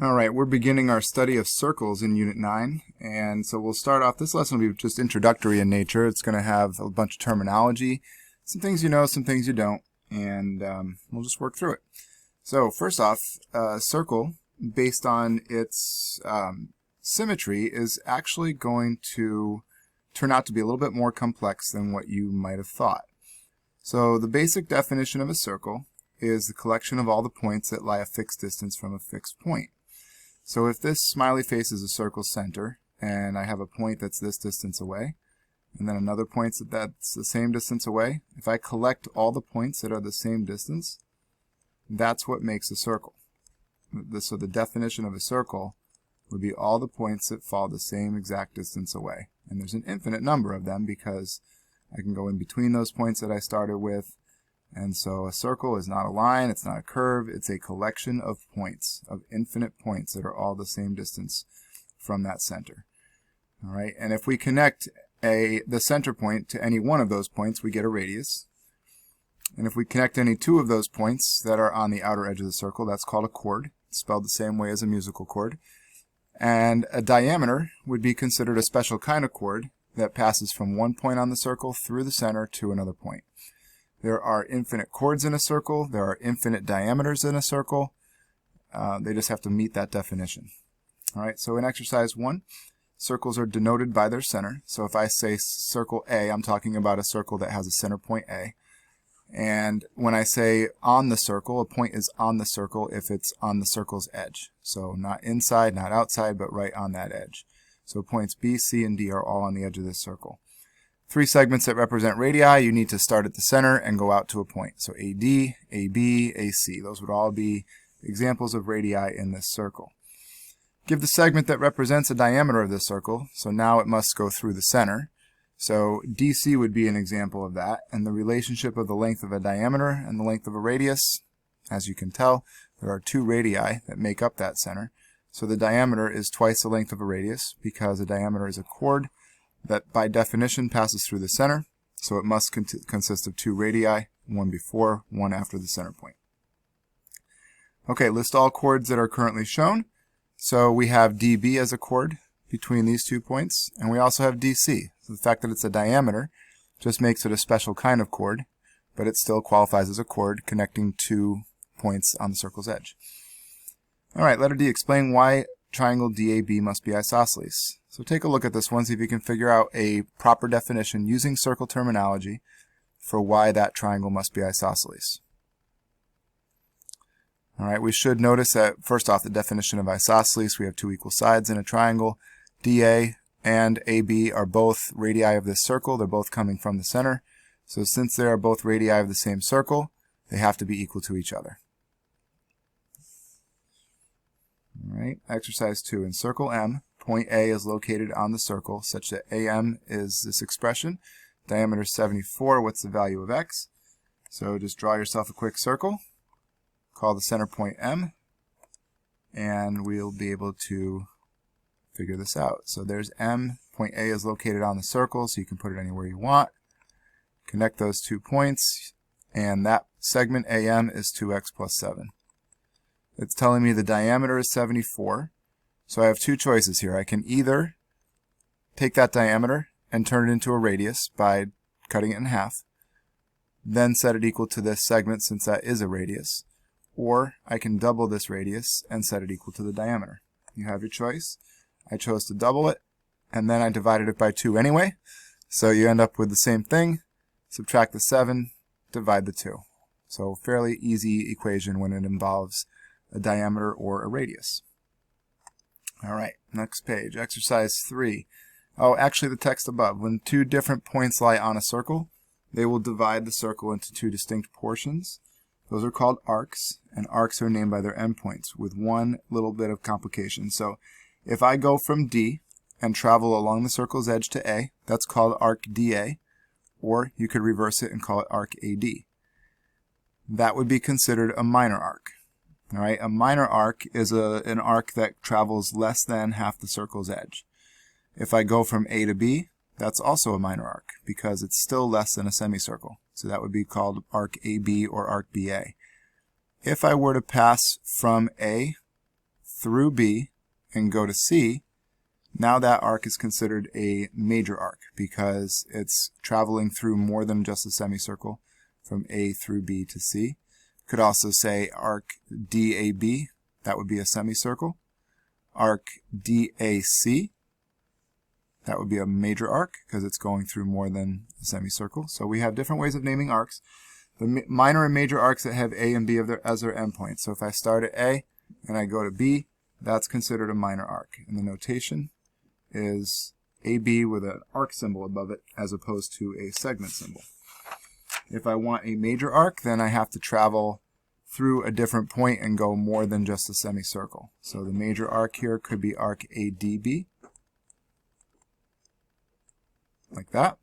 Alright, we're beginning our study of circles in Unit 9, and so we'll start off. This lesson will be just introductory in nature. It's going to have a bunch of terminology, some things you know, some things you don't, and we'll just work through it. So first off, a circle, based on its symmetry, is actually going to turn out to be a little bit more complex than what you might have thought. So the basic definition of a circle is the collection of all the points that lie a fixed distance from a fixed point. So if this smiley face is a circle's center, and I have a point that's this distance away, and then another point that's the same distance away, if I collect all the points that are the same distance, that's what makes a circle. So the definition of a circle would be all the points that fall the same exact distance away. And there's an infinite number of them because I can go in between those points that I started with. And so a circle is not a line, it's not a curve, it's a collection of points, of infinite points that are all the same distance from that center. All right, and if we connect the center point to any one of those points, we get a radius. And if we connect any two of those points that are on the outer edge of the circle, that's called a chord. It's spelled the same way as a musical chord. And a diameter would be considered a special kind of chord that passes from one point on the circle through the center to another point. There are infinite chords in a circle. There are infinite diameters in a circle. They just have to meet that definition. All right, so in exercise 1, circles are denoted by their center. So if I say circle A, I'm talking about a circle that has a center point A. And when I say on the circle, a point is on the circle if it's on the circle's edge. So not inside, not outside, but right on that edge. So points B, C, and D are all on the edge of this circle. 3 segments that represent radii, you need to start at the center and go out to a point. So AD, AB, AC. Those would all be examples of radii in this circle. Give the segment that represents a diameter of this circle. So now it must go through the center. So DC would be an example of that. And the relationship of the length of a diameter and the length of a radius, as you can tell, there are 2 radii that make up that center. So the diameter is twice the length of a radius because a diameter is a chord that by definition passes through the center, so it must consist of 2 radii, one before, one after the center point. Okay, list all chords that are currently shown. So we have DB as a chord between these 2 points, and we also have DC. So the fact that it's a diameter just makes it a special kind of chord, but it still qualifies as a chord connecting 2 points on the circle's edge. All right, letter D, explain why triangle DAB must be isosceles. So take a look at this one, see if you can figure out a proper definition using circle terminology for why that triangle must be isosceles. All right, we should notice that first off, the definition of isosceles, we have 2 equal sides in a triangle. DA and AB are both radii of this circle. They're both coming from the center. So since they are both radii of the same circle, they have to be equal to each other. All right, exercise 2. In circle M, point A is located on the circle such that AM is this expression. Diameter is 74. What's the value of X? So just draw yourself a quick circle. Call the center point M. And we'll be able to figure this out. So there's M. Point A is located on the circle, so you can put it anywhere you want. Connect those 2 points. And that segment AM is 2x plus 7. It's telling me the diameter is 74. So I have 2 choices here. I can either take that diameter and turn it into a radius by cutting it in half, then set it equal to this segment since that is a radius, or I can double this radius and set it equal to the diameter. You have your choice. I chose to double it, and then I divided it by 2 anyway, so you end up with the same thing. Subtract the 7, divide the 2. So fairly easy equation when it involves a diameter or a radius. All right, next page, exercise 3. Oh, actually the text above. When 2 different points lie on a circle, they will divide the circle into 2 distinct portions. Those are called arcs, and arcs are named by their endpoints with one little bit of complication. So if I go from D and travel along the circle's edge to A, that's called arc DA, or you could reverse it and call it arc AD. That would be considered a minor arc. All right, a minor arc is an arc that travels less than half the circle's edge. If I go from A to B, that's also a minor arc because it's still less than a semicircle. So that would be called arc AB or arc BA. If I were to pass from A through B and go to C, now that arc is considered a major arc because it's traveling through more than just a semicircle from A through B to C. Could also say arc DAB, that would be a semicircle. Arc DAC, that would be a major arc because it's going through more than a semicircle. So we have different ways of naming arcs. The minor and major arcs that have A and B as their endpoints. So if I start at A and I go to B, that's considered a minor arc. And the notation is AB with an arc symbol above it as opposed to a segment symbol. If I want a major arc, then I have to travel through a different point and go more than just a semicircle. So the major arc here could be arc ADB, like that.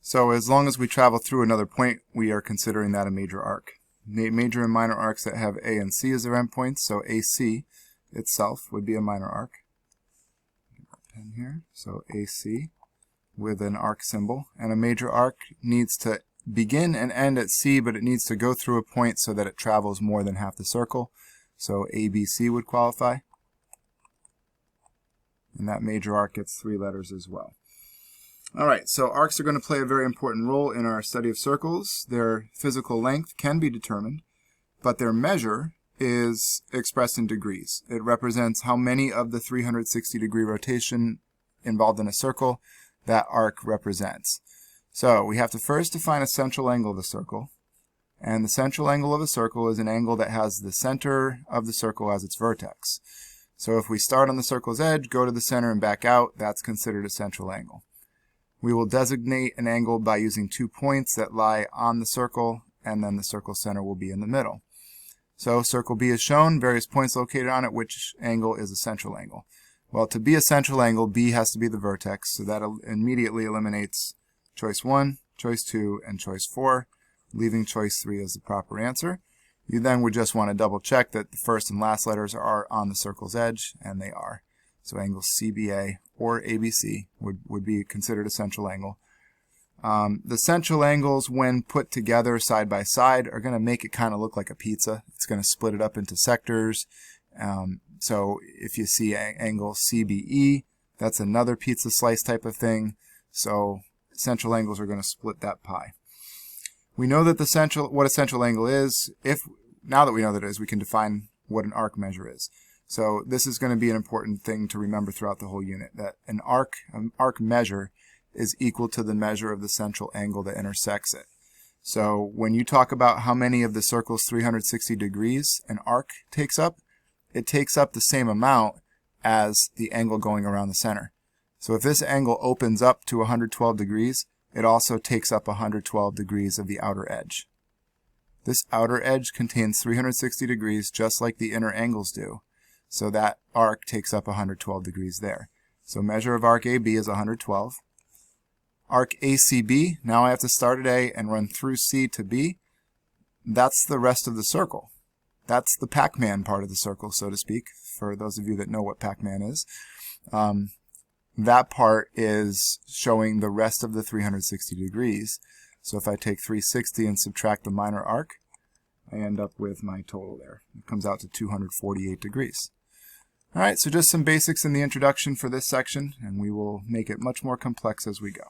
So as long as we travel through another point, we are considering that a major arc. Major and minor arcs that have A and C as their endpoints, so AC itself would be a minor arc. Pen here, so AC with an arc symbol. And a major arc needs to begin and end at C, but it needs to go through a point so that it travels more than half the circle. So ABC would qualify. And that major arc gets 3 letters as well. Alright, so arcs are going to play a very important role in our study of circles. Their physical length can be determined, but their measure is expressed in degrees. It represents how many of the 360-degree rotation involved in a circle that arc represents. So we have to first define a central angle of a circle. And the central angle of a circle is an angle that has the center of the circle as its vertex. So if we start on the circle's edge, go to the center and back out, that's considered a central angle. We will designate an angle by using 2 points that lie on the circle, and then the circle center will be in the middle. So circle B is shown, various points located on it, which angle is a central angle. Well, to be a central angle, B has to be the vertex, so that immediately eliminates choice 1, choice 2, and choice 4, leaving choice 3 as the proper answer. You then would just want to double check that the first and last letters are on the circle's edge, and they are. So angle CBA or ABC would be considered a central angle. The central angles, when put together side by side, are going to make it kind of look like a pizza. It's going to split it up into sectors. So if you see angle CBE, that's another pizza slice type of thing. So central angles are going to split that pie. We know that what a central angle is. Now that we know that it is, we can define what an arc measure is. So this is going to be an important thing to remember throughout the whole unit, that an arc measure is equal to the measure of the central angle that intersects it. So when you talk about how many of the circle's 360 degrees an arc takes up, it takes up the same amount as the angle going around the center. So if this angle opens up to 112 degrees, it also takes up 112 degrees of the outer edge. This outer edge contains 360 degrees just like the inner angles do. So that arc takes up 112 degrees there. So measure of arc AB is 112. Arc ACB, now I have to start at A and run through C to B. That's the rest of the circle. That's the Pac-Man part of the circle, so to speak, for those of you that know what Pac-Man is. That part is showing the rest of the 360 degrees. So if I take 360 and subtract the minor arc, I end up with my total there. It comes out to 248 degrees. Alright, so just some basics in the introduction for this section, and we will make it much more complex as we go.